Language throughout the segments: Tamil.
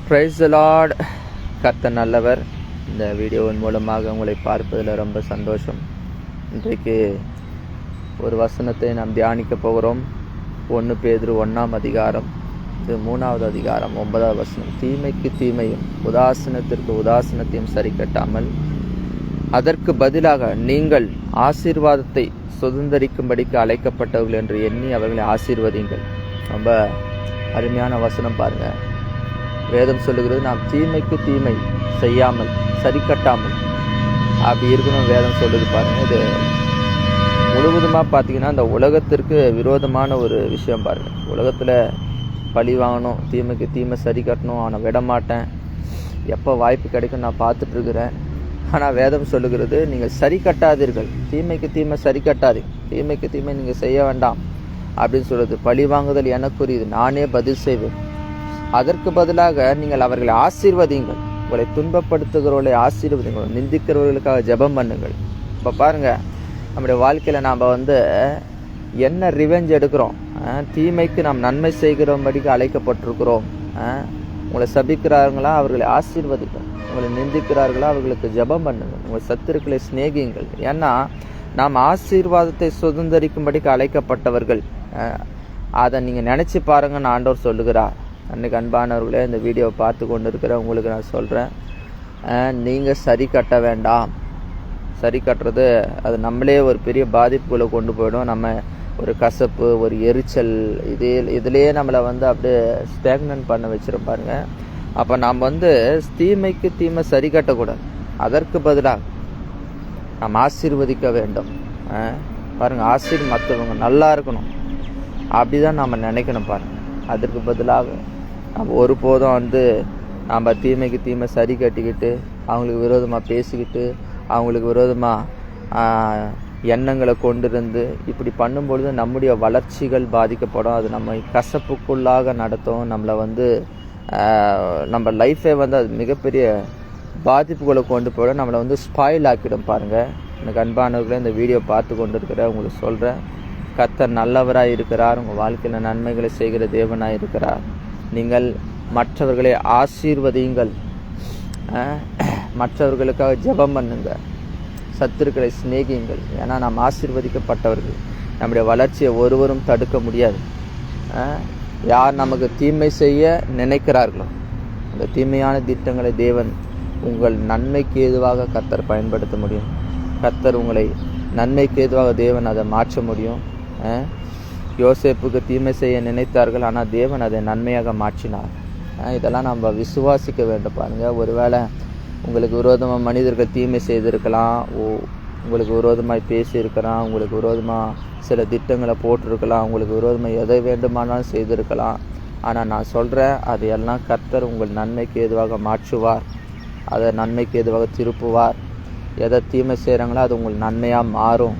Praise the Lord. கர்த்தர் நல்லவர். இந்த வீடியோவின் மூலமாக உங்களை பார்ப்பதில் ரொம்ப சந்தோஷம். இன்றைக்கு ஒரு வசனத்தை நாம் தியானிக்க போகிறோம். 1 பேதுரு 1 அதிகாரம், இது 3வது அதிகாரம் 9வது வசனம். தீமைக்கு தீமையும் உதாசீனத்திற்கு உதாசீனத்தையும் சரி கட்டாமல் அதற்கு பதிலாக நீங்கள் ஆசீர்வாதத்தை சுதந்திரிக்கும்படிக்கு அழைக்கப்பட்டவர்கள் என்று எண்ணி அவர்களை ஆசீர்வதிங்கள். ரொம்ப அருமையான வசனம் பாருங்க. வேதம் சொல்லுகிறது, நாம் தீமைக்கு தீமை செய்யாமல் சரி கட்டாமல் அப்படி இருக்கணும். வேதம் சொல்லுது பாருங்க. இது முழுவதுமாக பார்த்தீங்கன்னா இந்த உலகத்திற்கு விரோதமான ஒரு விஷயம் பாருங்க. உலகத்தில் பழி வாங்கணும், தீமைக்கு தீமை சரி கட்டணும், அவனை விட மாட்டேன், எப்போ வாய்ப்பு கிடைக்கும் நான் பார்த்துட்டு இருக்கிறேன். ஆனால் வேதம் சொல்லுகிறது, நீங்கள் சரி கட்டாதீர்கள், தீமைக்கு தீமை சரி கட்டாதீங்க, தீமைக்கு தீமை நீங்கள் செய்ய வேண்டாம் அப்படின்னு சொல்லுது. பழி வாங்குதல் எனக்குரியது, நானே பதில் செய்வேன். அதற்கு பதிலாக நீங்கள் அவர்களை ஆசீர்வதிங்கள், உங்களை துன்பப்படுத்துகிறவர்களை ஆசீர்வதிங்கள், நிந்திக்கிறவர்களுக்காக ஜெபம் பண்ணுங்கள். இப்போ பாருங்க, நம்முடைய வாழ்க்கையில் நாம் என்ன ரிவெஞ்ச் எடுக்கிறோம்? தீமைக்கு நாம் நன்மை செய்கிறபடிக்கு அழைக்கப்பட்டிருக்கிறோம். உங்களை சபிக்கிறார்களா, அவர்களை ஆசீர்வதிங்கள். உங்களை நிந்திக்கிறார்களா, அவர்களுக்கு ஜெபம் பண்ணுங்கள். உங்கள் சத்துருக்களை சிநேகியுங்கள். ஏன்னா நாம் ஆசீர்வாதத்தை சுதந்திரிக்கும்படிக்கு அழைக்கப்பட்டவர்கள். அதை நீங்கள் நினச்சி பாருங்கன்னு ஆண்டவர் சொல்லுகிறார். அன்றைக்கு அன்பானவர்களே, இந்த வீடியோவை பார்த்து கொண்டு இருக்கிற உங்களுக்கு நான் சொல்கிறேன், நீங்கள் சரி கட்ட வேண்டாம். சரி கட்டுறது அது நம்மளே ஒரு பெரிய பாதிப்புக்குள்ளே கொண்டு போயிடும். நம்ம ஒரு கசப்பு, ஒரு எரிச்சல், இதிலே நம்மளை அப்படியே ஸ்டேக்னன்ட் பண்ண வச்சிரும் பாருங்க. அப்போ நாம் தீமைக்கு தீமை சரி கட்டக்கூடாது. அதற்கு பதிலாக நாம் ஆசீர்வதிக்க வேண்டும். பாருங்கள், மற்றவங்க நல்லா இருக்கணும் அப்படிதான் நாம் நினைக்கணும் பாருங்கள். அதற்கு பதிலாக நம்ம ஒருபோதும் நம்ம தீமைக்கு தீமை சரி கட்டிக்கிட்டு அவங்களுக்கு விரோதமாக பேசிக்கிட்டு அவங்களுக்கு விரோதமாக எண்ணங்களை கொண்டிருந்து இப்படி பண்ணும்பொழுது நம்முடைய வளர்ச்சிகள் பாதிக்கப்படும். அது நம்ம கசப்புக்குள்ளாக நடத்தும். நம்மளை நம்ம லைஃபே அது மிகப்பெரிய பாதிப்புகளை கொண்டு போயிடும். நம்மளை ஸ்பாயில் ஆக்கிடும் பாருங்கள். எனக்கு அன்பானவர்களே, இந்த வீடியோ பார்த்து கொண்டு இருக்கிற உங்களுக்கு சொல்கிறேன், கர்த்தர் நல்லவராக இருக்கிறார். உங்கள் வாழ்க்கையில் நன்மைகளை செய்கிற தேவனாக இருக்கிறார். நீங்கள் மற்றவர்களை ஆசீர்வதியுங்கள், மற்றவர்களுக்காக ஜெபம் பண்ணுங்க, சத்துருக்களை சிநேகியுங்கள். ஏன்னா நாம் ஆசீர்வதிக்கப்பட்டவர்கள். நம்முடைய வளர்ச்சியை ஒருவரும் தடுக்க முடியாது. யார் நமக்கு தீமை செய்ய நினைக்கிறார்களோ அந்த தீமையான திட்டங்களை தேவன் உங்கள் நன்மைக்கு ஏதுவாக கர்த்தர் பயன்படுத்த முடியும். கர்த்தர் உங்களை நன்மைக்கு ஏதுவாக தேவன் அதை மாற்ற முடியும். யோசேப்புக்கு தீமை செய்ய நினைத்தார்கள், ஆனால் தேவன் அதை நன்மையாக மாற்றினார். இதெல்லாம் நம்ம விசுவாசிக்க வேண்டும் பாருங்க. ஒருவேளை உங்களுக்கு விரோதமாக மனிதர்கள் தீமை செய்திருக்கலாம், உங்களுக்கு விரோதமாக பேசியிருக்கலாம், உங்களுக்கு விரோதமாக சில திட்டங்களை போட்டிருக்கலாம், உங்களுக்கு விரோதமாக எதை வேண்டுமானாலும் செய்திருக்கலாம். ஆனால் நான் சொல்கிறேன், அதையெல்லாம் கர்த்தர் உங்கள் நன்மைக்கு ஏதுவாக மாற்றுவார், அதை நன்மைக்கு ஏதுவாக திருப்புவார். எதை தீமை செய்கிறாங்களோ அது உங்கள் நன்மையாக மாறும்.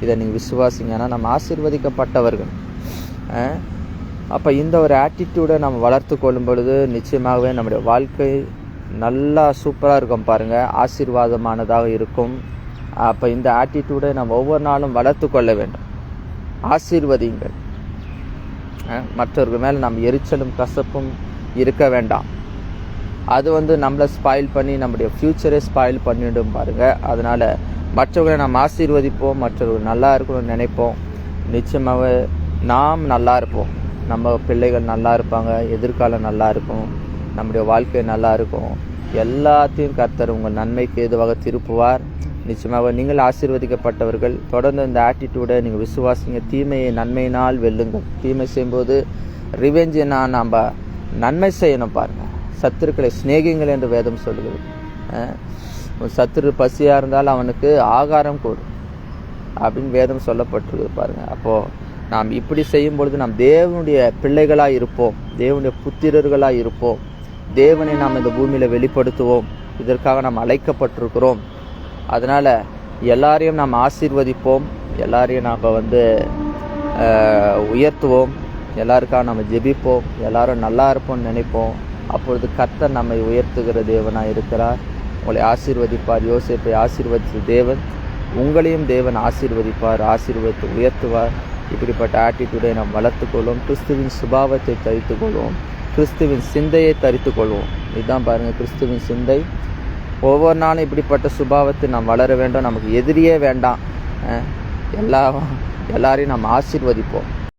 இதை நீங்கள் விசுவாசிங்க. ஏன்னா நம்ம ஆசீர்வதிக்கப்பட்டவர்கள். அப்போ இந்த ஒரு ஆட்டிடியூடை நம்ம வளர்த்து கொள்ளும் பொழுது நிச்சயமாகவே நம்முடைய வாழ்க்கை நல்லா சூப்பராக இருக்கும் பாருங்கள், ஆசீர்வாதமானதாக இருக்கும். அப்போ இந்த ஆட்டிடியூடை நம்ம ஒவ்வொரு நாளும் வளர்த்து கொள்ள வேண்டும். ஆசீர்வதிங்கள். மற்றவர்கள் மேலே நம்ம எரிச்சலும் கசப்பும் இருக்க வேண்டாம். அது நம்மளை ஸ்பாயில் பண்ணி நம்முடைய ஃப்யூச்சரை ஸ்பாயில் பண்ணிவிடும் பாருங்கள். அதனால் மற்றவர்களை நாம் ஆசீர்வதிப்போம், மற்றவர்கள் நல்லா இருக்கணும்னு நினைப்போம். நிச்சயமாக நாம் நல்லா இருப்போம், நம்ம பிள்ளைகள் நல்லா இருப்பாங்க, எதிர்காலம் நல்லா இருக்கும், நம்முடைய வாழ்க்கை நல்லா இருக்கும். எல்லாத்தையும் கர்த்தர் உங்கள் நன்மைக்கு ஏதுவாக திருப்புவார். நிச்சயமாக நீங்கள் ஆசீர்வதிக்கப்பட்டவர்கள். தொடர்ந்து இந்த ஆட்டிடியூடை நீங்கள் விசுவாசிங்க. தீமையை நன்மையினால் வெல்லுங்கள். தீமை செய்யும்போது ரிவெஞ்ச் நம்ம நன்மை செய்யணும் பாருங்கள். சத்துருக்களை சிநேகிங்கள் என்று வேதம் சொல்லுகிறது. சத்துரு பசியாக இருந்தால் அவனுக்கு ஆகாரம் கொடு அப்படின்னு வேதம் சொல்லப்பட்டிருக்கு பாருங்கள். அப்போது நாம் இப்படி செய்யும் பொழுது நாம் தேவனுடைய பிள்ளைகளாக இருப்போம், தேவனுடைய புத்திரர்களாக இருப்போம். தேவனை நாம் இந்த பூமியில் வெளிப்படுத்துவோம். இதற்காக நாம் அழைக்கப்பட்டிருக்கிறோம். அதனால் எல்லாரையும் நாம் ஆசீர்வதிப்போம், எல்லாரையும் நாம் உயர்த்துவோம், எல்லாருக்காக நம்ம ஜெபிப்போம், எல்லாரும் நல்லா இருப்போம்னு நினைப்போம். அப்பொழுது கர்த்தர் நம்மை உயர்த்துகிற தேவனாக இருக்கிறார். உங்களை ஆசீர்வதிப்பார். யோசேப்பை ஆசீர்வதித்த தேவன் உங்களையும் தேவன் ஆசீர்வதிப்பார், ஆசீர்வதித்து உயர்த்துவார். இப்படிப்பட்ட ஆட்டிடியூடை நாம் வளர்த்துக்கொள்வோம். கிறிஸ்துவின் சுபாவத்தை தரித்து கொள்வோம், கிறிஸ்துவின் சிந்தையை தரித்து கொள்வோம். இதுதான் பாருங்கள் கிறிஸ்துவின் சிந்தை. ஒவ்வொரு நாளும் இப்படிப்பட்ட சுபாவத்தை நாம் வளர வேண்டும். நமக்கு எதிரியே வேண்டாம், எல்லாரையும் நாம் ஆசீர்வதிப்போம்.